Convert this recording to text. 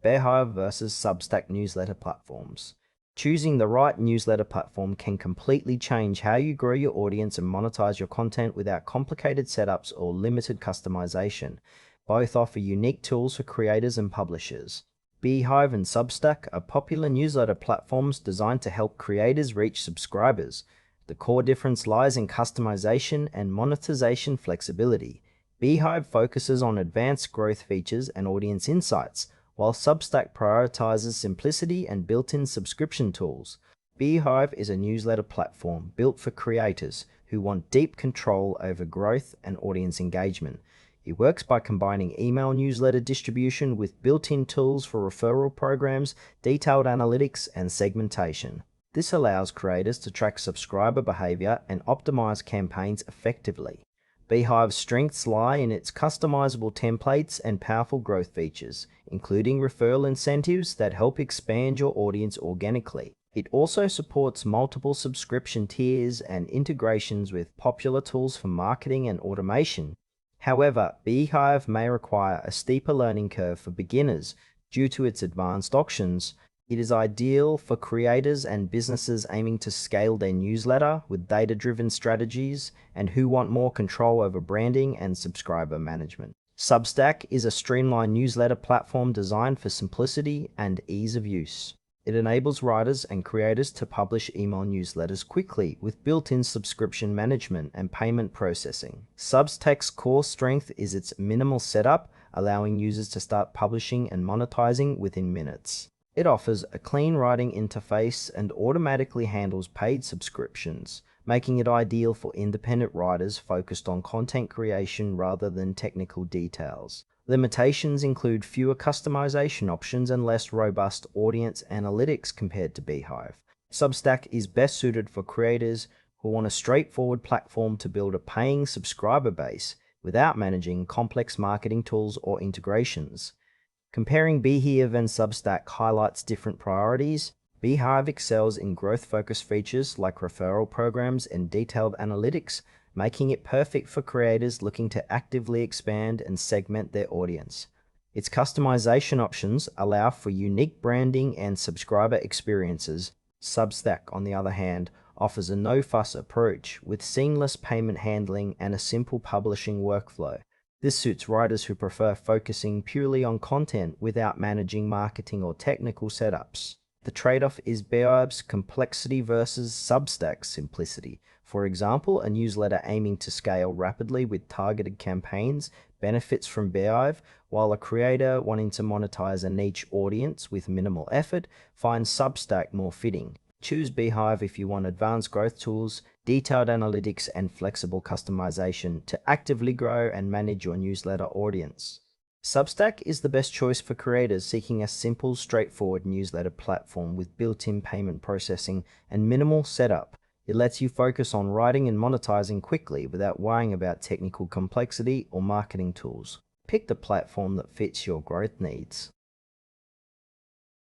Beehiiv versus Substack newsletter platforms. Choosing the right newsletter platform can completely change how you grow your audience and monetize your content without complicated setups or limited customization. Both offer unique tools for creators and publishers. Beehiiv and Substack are popular newsletter platforms designed to help creators reach subscribers. The core difference lies in customization and monetization flexibility. Beehiiv focuses on advanced growth features and audience insights, while Substack prioritizes simplicity and built-in subscription tools. Beehiiv is a newsletter platform built for creators who want deep control over growth and audience engagement. It works by combining email newsletter distribution with built-in tools for referral programs, detailed analytics, and segmentation. This allows creators to track subscriber behavior and optimize campaigns effectively. Beehiiv's strengths lie in its customizable templates and powerful growth features, including referral incentives that help expand your audience organically. It also supports multiple subscription tiers and integrations with popular tools for marketing and automation. However, Beehiiv may require a steeper learning curve for beginners due to its advanced options. It is ideal for creators and businesses aiming to scale their newsletter with data-driven strategies and who want more control over branding and subscriber management. Substack is a streamlined newsletter platform designed for simplicity and ease of use. It enables writers and creators to publish email newsletters quickly with built-in subscription management and payment processing. Substack's core strength is its minimal setup, allowing users to start publishing and monetizing within minutes. It offers a clean writing interface and automatically handles paid subscriptions, making it ideal for independent writers focused on content creation rather than technical details. Limitations include fewer customization options and less robust audience analytics compared to Beehiiv. Substack is best suited for creators who want a straightforward platform to build a paying subscriber base without managing complex marketing tools or integrations. Comparing Beehiiv and Substack highlights different priorities. Beehiiv excels in growth-focused features like referral programs and detailed analytics, making it perfect for creators looking to actively expand and segment their audience. Its customization options allow for unique branding and subscriber experiences. Substack, on the other hand, offers a no-fuss approach with seamless payment handling and a simple publishing workflow. This suits writers who prefer focusing purely on content without managing marketing or technical setups. The trade-off is Beehiiv's complexity versus Substack's simplicity. For example, a newsletter aiming to scale rapidly with targeted campaigns benefits from Beehiiv, while a creator wanting to monetize a niche audience with minimal effort finds Substack more fitting. Choose Beehiiv if you want advanced growth tools, detailed analytics, and flexible customization to actively grow and manage your newsletter audience. Substack is the best choice for creators seeking a simple, straightforward newsletter platform with built-in payment processing and minimal setup. It lets you focus on writing and monetizing quickly without worrying about technical complexity or marketing tools. Pick the platform that fits your growth needs.